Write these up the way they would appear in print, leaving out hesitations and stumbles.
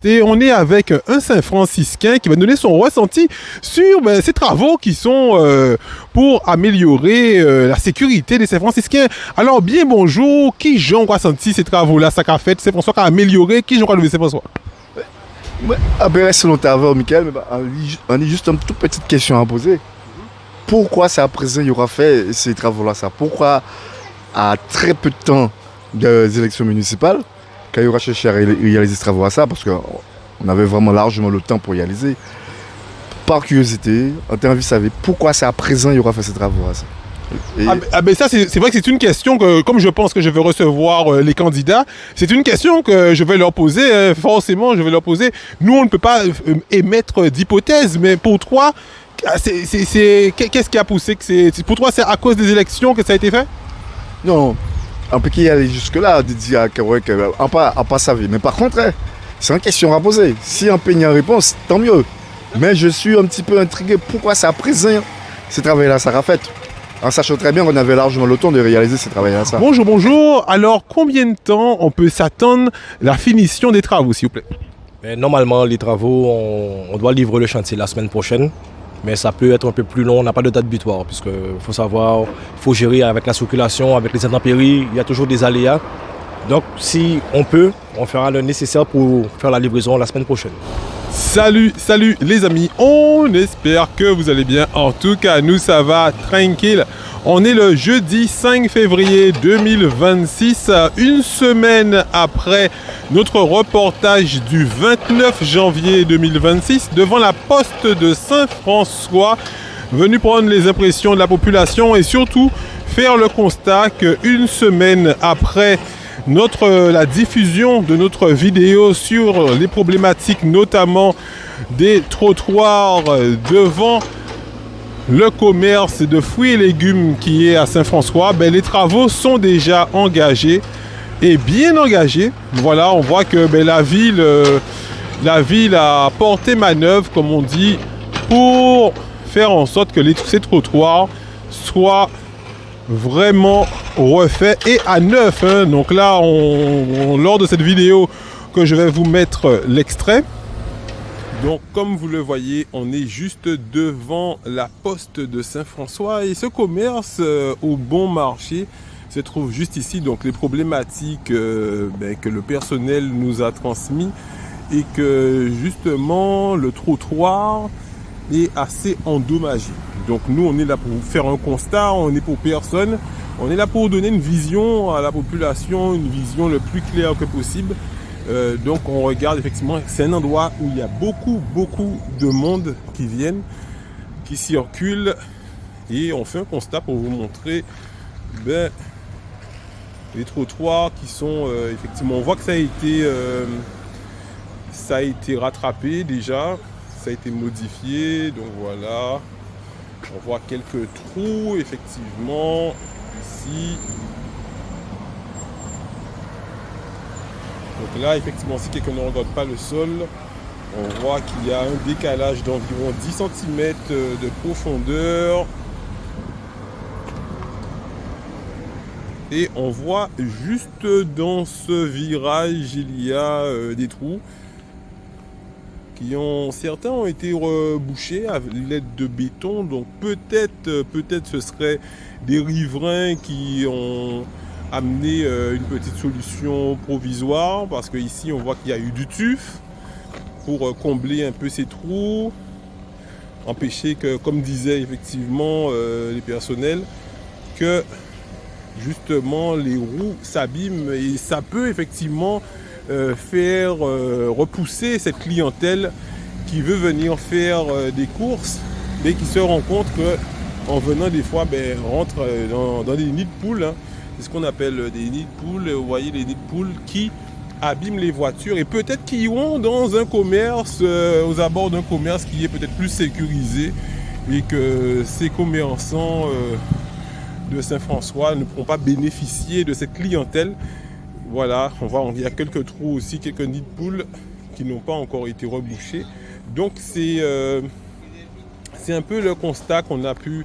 Et on est avec un Saint-Franciscain qui va donner son ressenti sur ces travaux qui sont pour améliorer la sécurité des Saint-Franciscains. Alors, bien bonjour, qui j'en ressenti ces travaux-là, ça qu'a fait Saint-François qui a amélioré, qui j'en levé Saint-François? Après, selon ta voix, Michael, on a juste une toute petite question à poser. Pourquoi c'est à présent il y aura fait ces travaux-là ça? Pourquoi à très peu de temps des élections municipales, quand il y aura cherché à réaliser ce travaux à ça, parce qu'on avait vraiment largement le temps pour y réaliser. Par curiosité, on a envie de savoir pourquoi c'est à présent il y aura fait ces travaux à ça. Ça, c'est vrai que c'est une question que, comme je pense que je vais recevoir les candidats, c'est une question que je vais leur poser, forcément, je vais leur poser. Nous, on ne peut pas émettre d'hypothèse, mais pour toi, qu'est-ce qui a poussé que pour toi, c'est à cause des élections que ça a été fait? Non, on peut y aller jusque-là, de dire qu'on pas savoir. Mais par contre, c'est une question à poser. Si on peut y avoir une réponse, tant mieux. Mais je suis un petit peu intrigué pourquoi c'est à présent ce travail-là ça a fait. En sachant très bien qu'on avait largement le temps de réaliser ce travail-là. Bonjour, bonjour. Alors, combien de temps on peut s'attendre à la finition des travaux, s'il vous plaît? Normalement, les travaux, on doit livrer le chantier la semaine prochaine. Mais ça peut être un peu plus long, on n'a pas de date butoir. Puisqu'il faut savoir, il faut gérer avec la circulation, avec les intempéries, il y a toujours des aléas. Donc, si on peut, on fera le nécessaire pour faire la livraison la semaine prochaine. Salut les amis, on espère que vous allez bien. En tout cas, nous ça va tranquille. On est le jeudi 5 février 2026, une semaine après notre reportage du 29 janvier 2026 devant la poste de Saint-François, venu prendre les impressions de la population et surtout faire le constat qu'une semaine après la diffusion de notre vidéo sur les problématiques notamment des trottoirs devant le commerce de fruits et légumes qui est à Saint-François, les travaux sont déjà engagés et bien engagés. Voilà, on voit que la ville a porté manœuvre, comme on dit, pour faire en sorte que ces trottoirs soient vraiment refait et à neuf. Donc là, lors de cette vidéo que je vais vous mettre l'extrait. Donc comme vous le voyez, on est juste devant la poste de Saint-François et ce commerce au bon marché se trouve juste ici. Donc les problématiques que le personnel nous a transmis et que justement le trottoir est assez endommagé. Donc nous, on est là pour faire un constat, on est pour personne. On est là pour donner une vision à la population, une vision le plus claire que possible. Donc on regarde effectivement, c'est un endroit où il y a beaucoup de monde qui viennent, qui circulent. Et on fait un constat pour vous montrer les trottoirs qui sont effectivement, on voit que ça a été rattrapé déjà, ça a été modifié, donc voilà. On voit quelques trous, effectivement, ici. Donc là, effectivement, si quelqu'un ne regarde pas le sol, on voit qu'il y a un décalage d'environ 10 cm de profondeur. Et on voit juste dans ce virage, il y a des trous. Certains ont été rebouchés à l'aide de béton, donc peut-être ce serait des riverains qui ont amené une petite solution provisoire, parce qu'ici on voit qu'il y a eu du tuf pour combler un peu ces trous, empêcher que, comme disaient effectivement les personnels, que justement les roues s'abîment et ça peut effectivement faire repousser cette clientèle qui veut venir faire des courses mais qui se rend compte qu'en venant des fois rentre dans des nids de poules, c'est ce qu'on appelle des nids de poules. Vous voyez les nids de poules qui abîment les voitures et peut-être qui vont dans un commerce, aux abords d'un commerce qui est peut-être plus sécurisé et que ces commerçants de Saint-François ne pourront pas bénéficier de cette clientèle. Voilà, on voit il y a quelques trous aussi, quelques nids de poules qui n'ont pas encore été rebouchés. Donc c'est un peu le constat qu'on a pu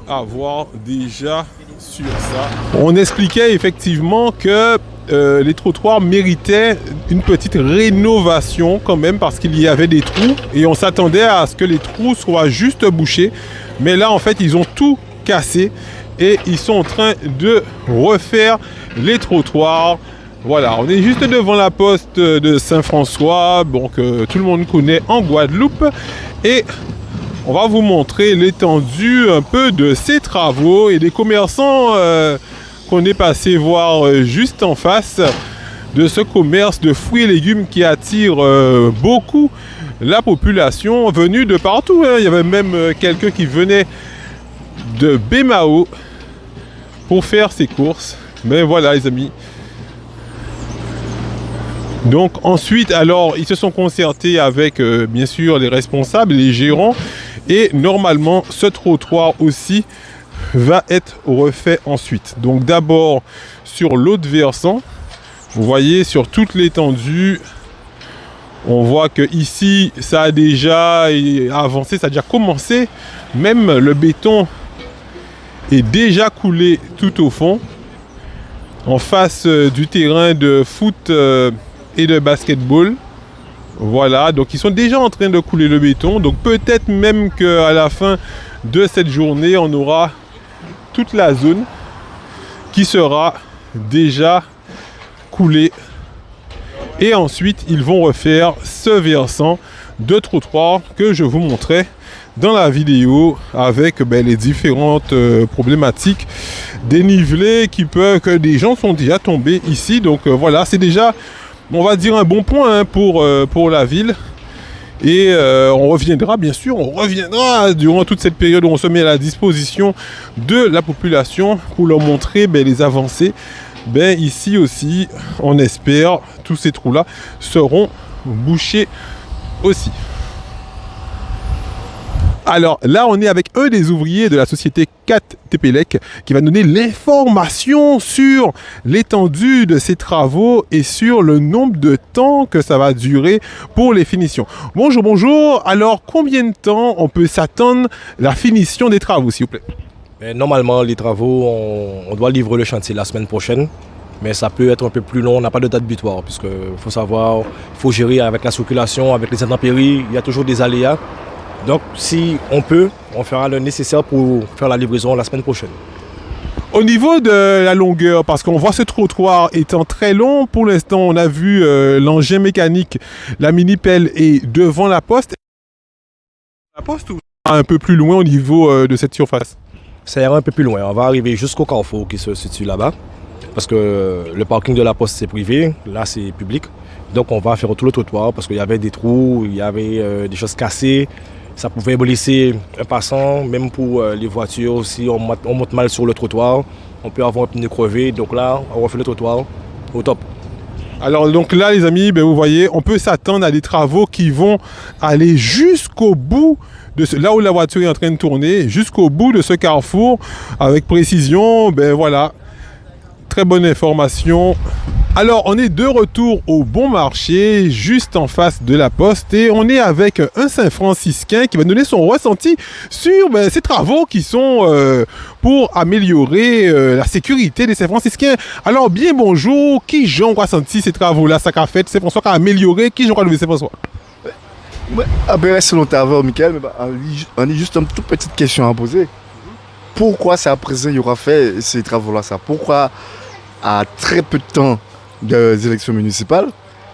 avoir déjà sur ça. On expliquait effectivement que les trottoirs méritaient une petite rénovation quand même parce qu'il y avait des trous et on s'attendait à ce que les trous soient juste bouchés. Mais là, en fait, ils ont tout cassé et ils sont en train de refaire les trottoirs. Voilà, on est juste devant la poste de Saint-François, donc tout le monde connaît en Guadeloupe. Et on va vous montrer l'étendue un peu de ces travaux et des commerçants qu'on est passé voir juste en face de ce commerce de fruits et légumes qui attire beaucoup la population venue de partout. Hein. Il y avait même quelqu'un qui venait de Bémao pour faire ses courses. Mais voilà les amis. Donc ensuite, alors, ils se sont concertés avec, bien sûr, les responsables, les gérants. Et normalement, ce trottoir aussi va être refait ensuite. Donc d'abord, sur l'autre versant, vous voyez, sur toute l'étendue, on voit que ici, ça a déjà avancé, ça a déjà commencé. Même le béton est déjà coulé tout au fond, en face du terrain de foot et de basketball. Voilà, donc ils sont déjà en train de couler le béton. Donc peut-être même qu'à la fin de cette journée, on aura toute la zone qui sera déjà coulée. Et ensuite, ils vont refaire ce versant de trottoir que je vous montrais dans la vidéo avec les différentes problématiques dénivelées que des gens sont déjà tombés ici. Donc voilà, c'est déjà, on va dire, un bon point pour la ville. Et on reviendra, bien sûr, durant toute cette période où on se met à la disposition de la population pour leur montrer les avancées. Ici aussi, on espère, tous ces trous-là seront bouchés aussi. Alors là, on est avec un des ouvriers de la société 4 TPLEC qui va donner l'information sur l'étendue de ces travaux et sur le nombre de temps que ça va durer pour les finitions. Bonjour, bonjour. Alors, combien de temps on peut s'attendre à la finition des travaux, s'il vous plaît? Normalement, les travaux, on doit livrer le chantier la semaine prochaine. Mais ça peut être un peu plus long, on n'a pas de date butoir, puisque faut savoir, il faut gérer avec la circulation, avec les intempéries, il y a toujours des aléas. Donc si on peut, on fera le nécessaire pour faire la livraison la semaine prochaine. Au niveau de la longueur, parce qu'on voit ce trottoir étant très long, pour l'instant on a vu l'engin mécanique, la mini-pelle est devant la poste. La poste ou un peu plus loin au niveau de cette surface? Ça ira un peu plus loin, on va arriver jusqu'au carrefour qui se situe là-bas. Parce que le parking de la poste c'est privé, là c'est public. Donc on va faire tout le trottoir parce qu'il y avait des trous, il y avait des choses cassées. Ça pouvait blesser un passant, même pour les voitures aussi, on monte mal sur le trottoir. On peut avoir un pneu crevé, donc là on refait le trottoir au top. Alors donc là les amis, vous voyez, on peut s'attendre à des travaux qui vont aller jusqu'au bout de là où la voiture est en train de tourner, jusqu'au bout de ce carrefour avec précision. Voilà. Très bonne information. Alors, on est de retour au Bon Marché, juste en face de la poste. Et on est avec un Saint-Franciscain qui va donner son ressenti sur ces travaux qui sont pour améliorer la sécurité des Saint-Franciscains. Alors, bien bonjour. Qui j'en ressenti ces travaux-là? Ça qu'a fait Saint-François qui a amélioré? Qui j'en levé Saint-François? Selon ta voix, Michael, on a juste une toute petite question à poser. Pourquoi c'est à présent il y aura fait ces travaux-là? Pourquoi à très peu de temps des élections municipales,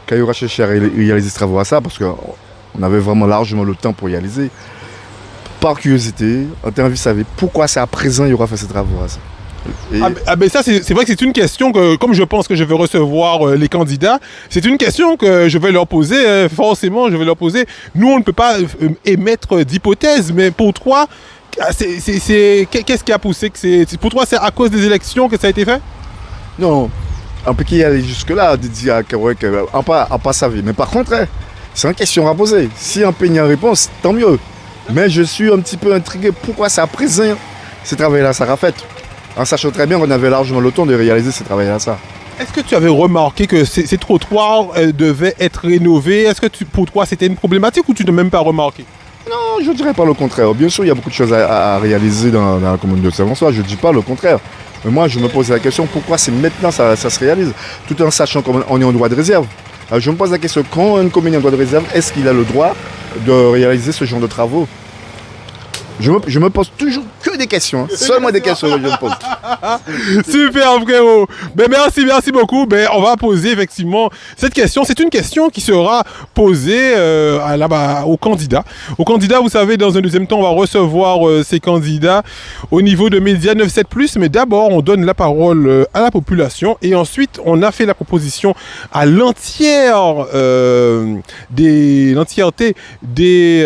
quand il y aura cherché à réaliser ces travaux à ça, parce qu'on avait vraiment largement le temps pour y réaliser. Par curiosité, en termes de savoir pourquoi c'est à présent il y aura fait ces travaux à ça. Ça c'est vrai que c'est une question que, comme je pense que je vais recevoir les candidats, c'est une question que je vais leur poser, forcément je vais leur poser. Nous on ne peut pas émettre d'hypothèse, mais pour toi, qu'est-ce qui a poussé pour toi c'est à cause des élections que ça a été fait? Non, on peut y aller jusque-là, de dire qu'on pas sa vie. Mais par contre, c'est une question à poser. Si on peut y avoir une réponse, tant mieux. Mais je suis un petit peu intrigué pourquoi c'est à présent ce travail-là ça a fait. En sachant très bien qu'on avait largement le temps de réaliser ce travail-là ça. Est-ce que tu avais remarqué que ces trottoirs devaient être rénovés? Est-ce que pour toi c'était une problématique ou tu n'as même pas remarqué? Non, je ne dirais pas le contraire. Bien sûr, il y a beaucoup de choses à réaliser dans la commune de Saint-François. Je ne dis pas le contraire. Mais moi, je me pose la question, pourquoi c'est maintenant ça se réalise, tout en sachant qu'on est en droit de réserve. Alors, je me pose la question, quand un commune est en droit de réserve, est-ce qu'il a le droit de réaliser ce genre de travaux? Je me pose toujours que des questions, hein. Seulement des questions que je me pose. Super frérot. Ben merci beaucoup. Ben on va poser effectivement cette question. C'est une question qui sera posée aux candidats. Aux candidats, vous savez, dans un deuxième temps, on va recevoir ces candidats au niveau de Média 97+. Mais d'abord, on donne la parole à la population et ensuite, on a fait la proposition à l'entièreté des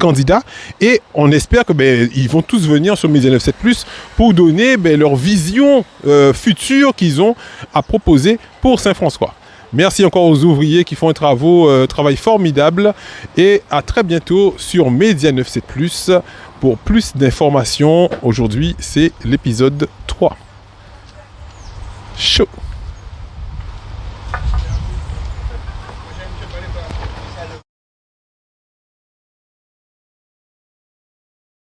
candidats et on espère que ils vont tous venir sur Média 97+ pour donner leur vision future qu'ils ont à proposer pour Saint-François. Merci encore aux ouvriers qui font un travail formidable et à très bientôt sur Média 97+ pour plus d'informations. Aujourd'hui, c'est l'épisode 3. Chaud.